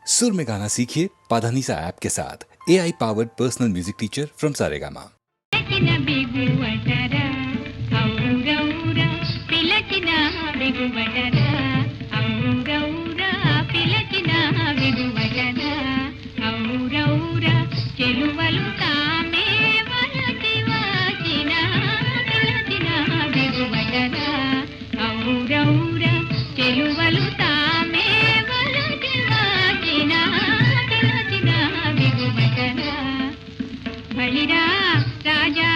सुर में गाना सीखिए पाधानीसा ऐप के साथ AI powered personal music teacher from Saregama. బలిరా రాజా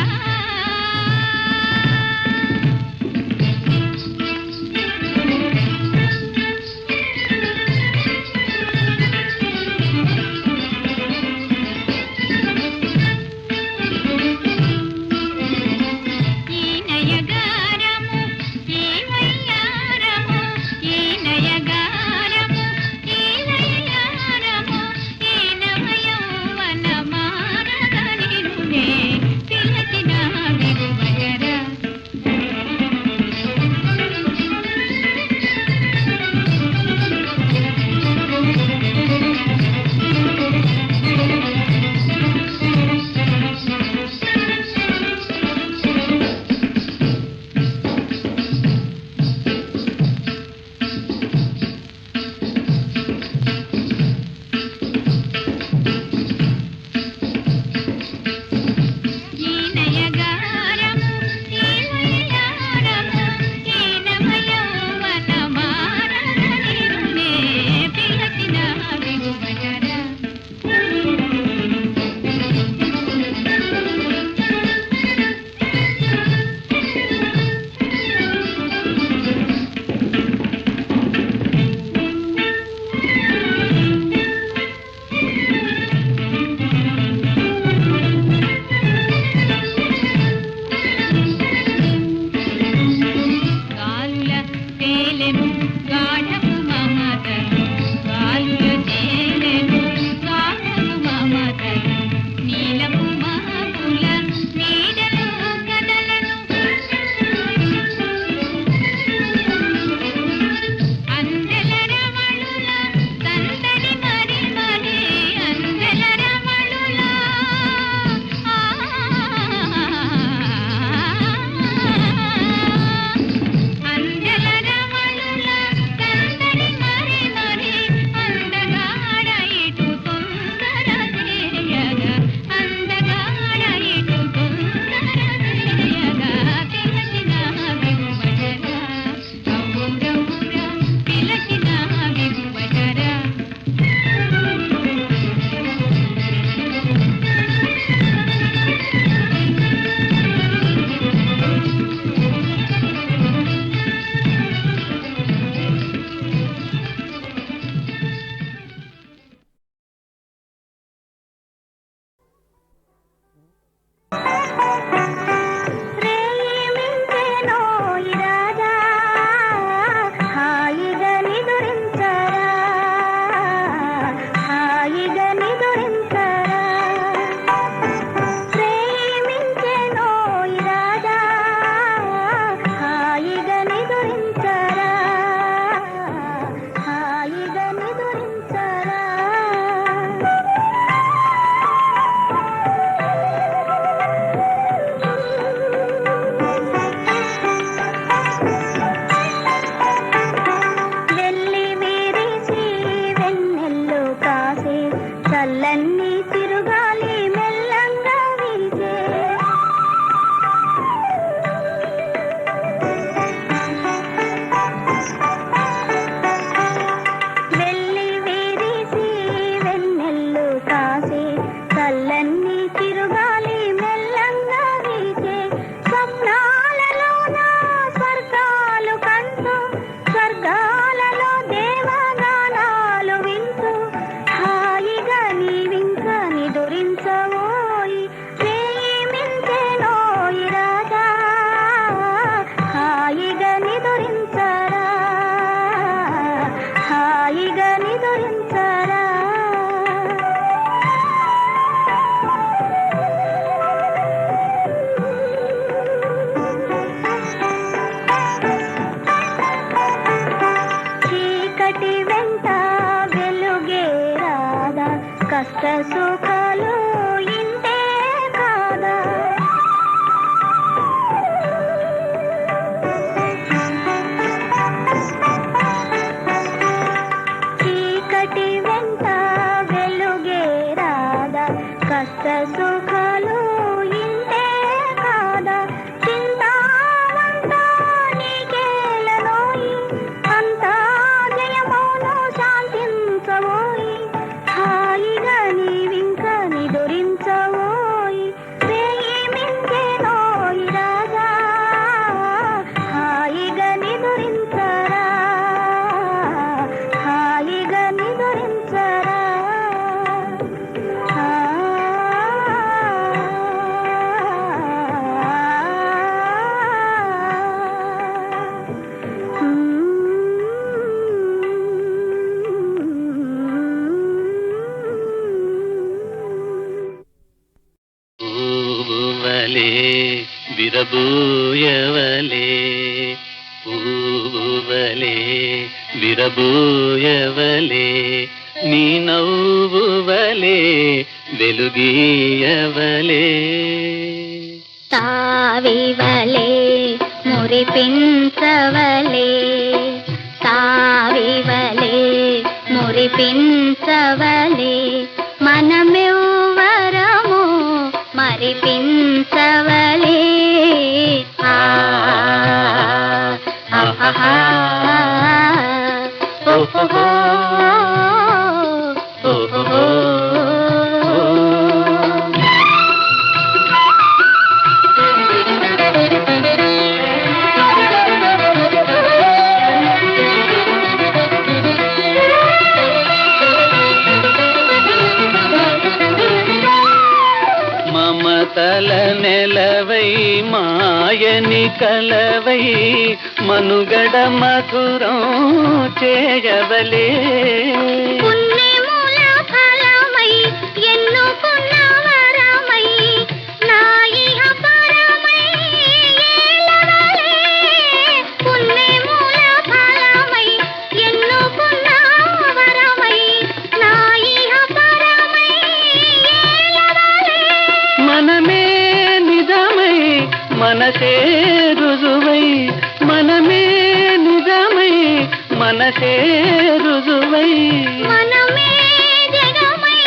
ధరించవు కష్ట సుఖాలు ఇంతే కాదా చీకటి వెంట వెలుగే రాదా కష్ట సుఖాలు ఇంతే కాదా చింతావంతా నీకేలనోయి అంతా జయమౌను శాంతించవోయి హాయిగా నీవింక నిదురించవోయి వేయి మించెనోయి రాజా హాయిగా నిదురించరా హాయిగా నిదురించరా పూవలే విరబూయవలే పూవలే విరబూయవలే నీ నవ్వువలే వెలుగీయవలే తావివలే మురిపించవలే తావివలే మురిపించవలే మనమెవ్వరము మరిపించవలే ఆహా ఓహో ఓహో మమతల నెలవై మాయని కలవై మనుగడ మధురం చేయవలే పుణ్యముల ఫలమై ఎన్నుకున్న వరమై నా ఇహ పరమై ఏలవలే పుణ్యముల ఫలమై ఎన్నుకున్న వరమై నా ఇహ పరమై ఏలవలే మనమే నిజమై మనసే రుజువై మనమే నిజమై మనసే రుజువై మనమే జగమై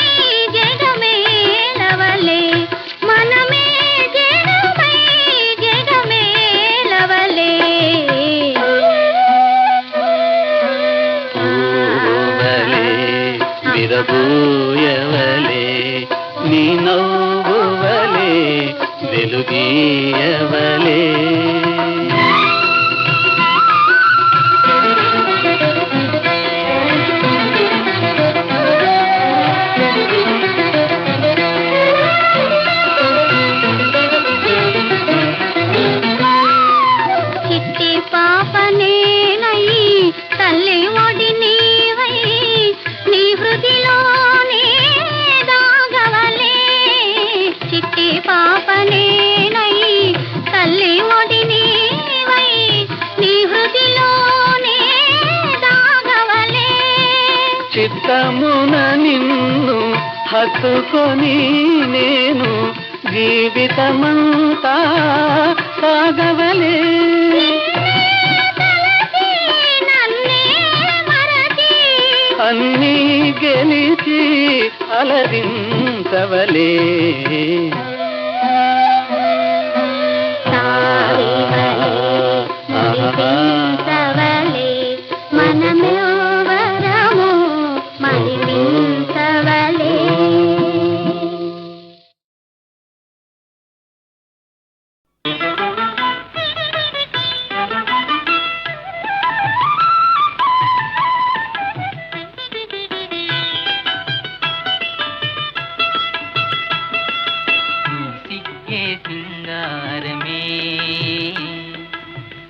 జగమేలవలే మనమే జగమై జగమేలవలే పూవలే విరబూయవలే నీ నవ్వువలే వెలుగీయవలే చిట్టి పాపనేనై తల్లి ఒడి నీవై నీ హృదిలోనే దాగవలే చిట్టి పాపనేనై తల్లి ఒడి నీవై నీ హృదిలోనే దాగవలే చిత్తమున నిన్ను హత్తుకొని నేను జీవితమంతా సాగవలే తలచి నన్నే మరచి అన్నీ గెలిచి అలరించవలే మురిపించవలే మనమెవ్వరము మరిపించవలే సిగ్గే సింగారమే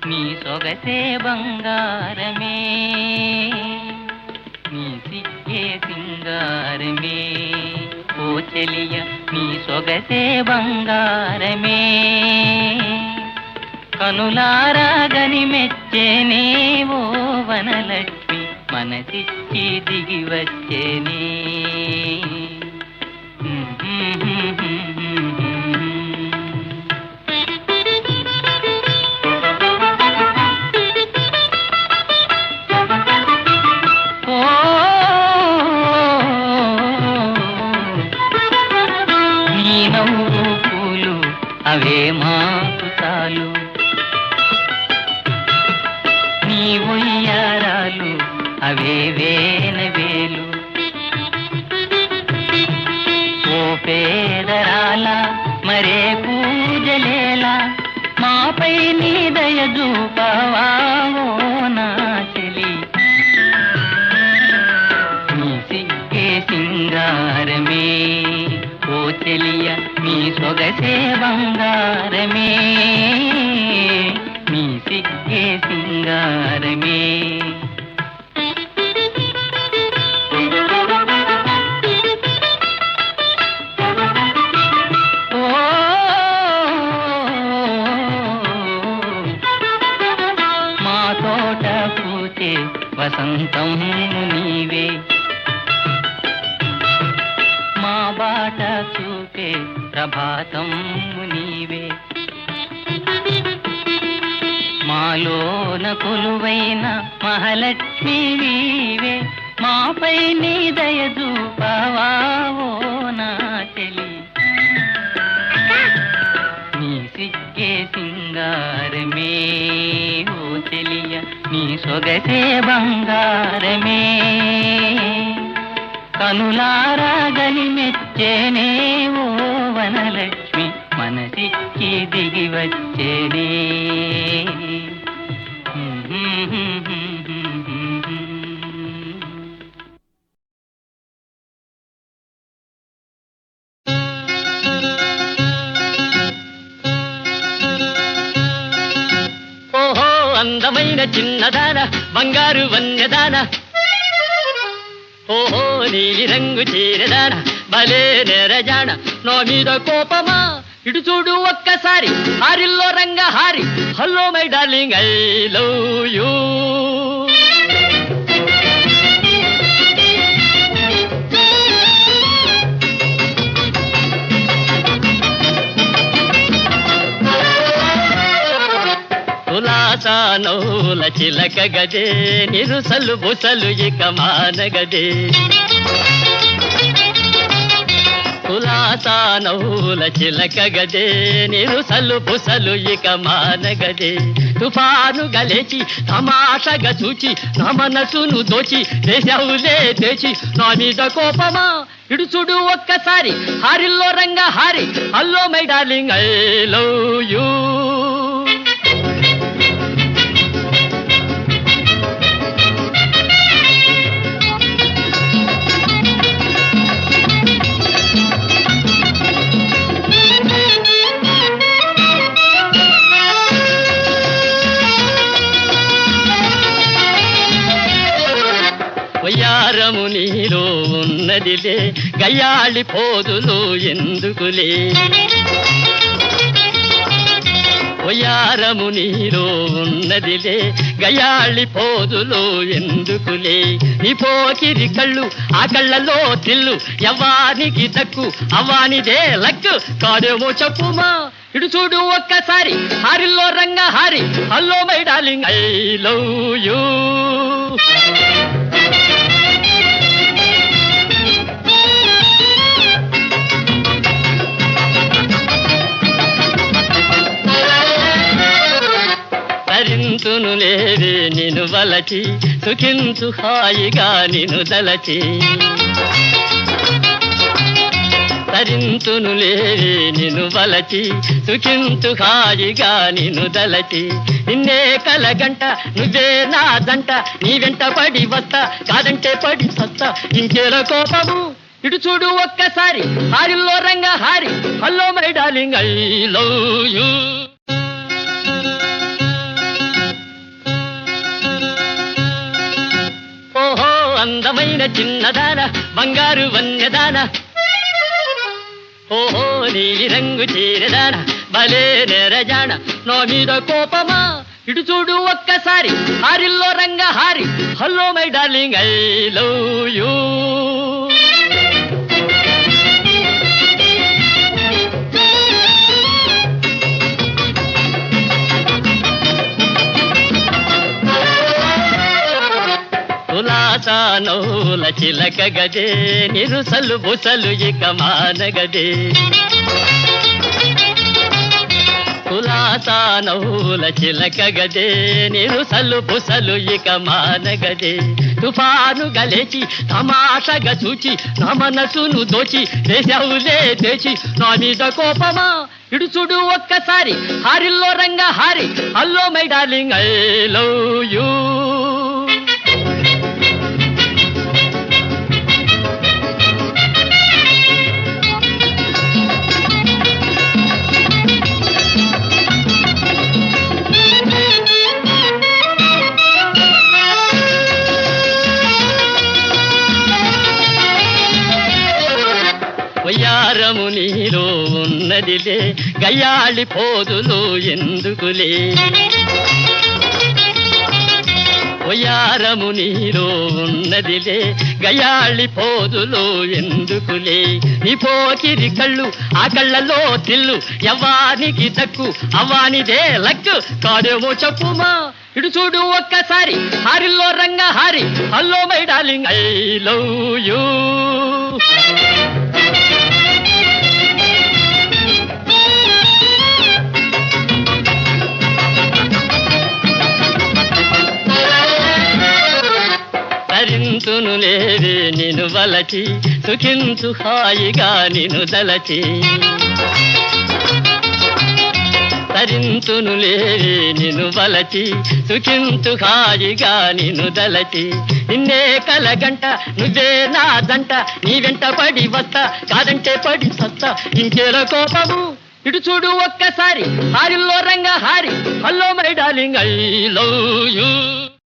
నీ సొగసే బంగారమే నీ సిగ్గే సింగారమే ఓ చెలియ నీ సొగసే బంగారమే కనులారా గని మెచ్చేనే ఓ వనలక్ష్మి మనసిచ్చి దిగి వచ్చేనే పేదరాల మరే పూజలేలా మాపై నీ దయ చూపవా ఓ నా చెలి నీ సిగ్గే సింగారమే ఓ చెలియ నీ సొగసే బంగారమే నీ సిగ్గే సింగారమే వసంతం నీవే మా బాట చూపే ప్రభాతం నీవే మాలోన కొలువైన మహాలక్ష్మి నీవే మాపై నీ దయ చూపవా ఓ నా చెలి నీ సిగ్గే సింగారమే ఓ చెలియ నీ సొగసే బంగారమే కనులారా గని మెచ్చేనే ఓ వనలక్ష్మి మనసిచ్చి దిగి వచ్చేనే అందమైన చిన్నదాన బంగారు వన్యదాన ఓహో నీలి రంగు చీరదాన భలే నెరజాన నా మీద కోపమా ఇటు చూడు ఒక్కసారి హారిల్లో రంగ హారి hello my darling I love you నౌల చిలక గదే నిరుసలు బుసలు ఇక మానగదే కులాసా నౌల చిలక గదే నిరుసలు బుసలు ఇక మానగదే తుఫాను గలేచి తమాషగా చూచి నా మనసును దోచి దేశవులే తెచి నా మీద కోపమా ఇడు చూడు ఒక్కసారి హారిల్లో రంగ హారి hello my darling I love you వయ్యారము నీలో ఉన్నదిలే గయ్యాళి పోదులు ఎందుకులే వయ్యారము నీలో ఉన్నదిలే గయ్యాళి పోదులు ఎందుకులే నీ పోకిరి కళ్ళు ఆ కళ్ళలో తిల్లు ఎవ్వానికి దక్కు అవ్వానిదే లక్కు కాడేమో చెప్పుమా ఇటు చూడు ఒక్కసారి హారిల్లో రంగ హారి hello my darling I love you తరింతును లేవే నిన్ను వలచి సుఖించు హాయిగా నిన్ను దలచి తరింతును లేవే నిన్ను వలచి సుఖించు హాయిగా నిన్ను దలచి నిన్నే కలగంట నువ్వే నా దంట నీ వెంట పడి వస్తా కాదంటే పడి సత్తా ఇంకేల కోపము ఇటు చూడు ఒక్కసారి హారిల్లో రంగ హారి hello my darling I love you అందమైన చిన్నదాన బంగారు వన్యదాన ఓహో నీలి రంగు చీరదాన భలే నెరజాన నా మీద కోపమా ఇటు చూడు ఒక్కసారి హారిల్లో రంగ హారి hello my darling I love you కులాసా నౌల చిలక గదే నిరుసలు బుసలు ఇక మానగదే కులాసా నౌల చిలక గదే నిరుసలు బుసలు ఇక మానగదే తుఫాను గలేచి తమాషగా చూచి నా మనసును దోచి దేశవులే తెచి నా మీద కోపమా ఇడు చూడు ఒక్కసారి హారిల్లో రంగా హారి hello my darling I love you వయ్యారము నీలో ఉన్నదిలే గయ్యాళి పోదులు ఎందుకులే వయ్యారము నీలో ఉన్నదిలే గయ్యాళి పోదులు ఎందుకులే నీ పోకిరి కళ్ళు ఆ కళ్ళలో తిల్లు ఎవ్వానికి దక్కు అవ్వానిదే లక్కు కాదేమో చెప్పుమా ఇడు చూడు ఒక్కసారి హారిల్లో రంగా హారి hello my darling I love you తరింతును లేవే నిన్ను వలచి సుఖించు హాయిగా నిన్ను దలచి తరింతును లేవే నిన్ను వలచి సుఖించు హాయిగా నిన్ను దలచి నిన్నే కలగంట నువ్వే నా దంట నీ వెంట పడి వస్తా కాదంటే పడి సత్తా ఇంకేల కోపము ఇటు చూడు ఒక్కసారి హారిల్లో రంగా హారి hello my darling I love you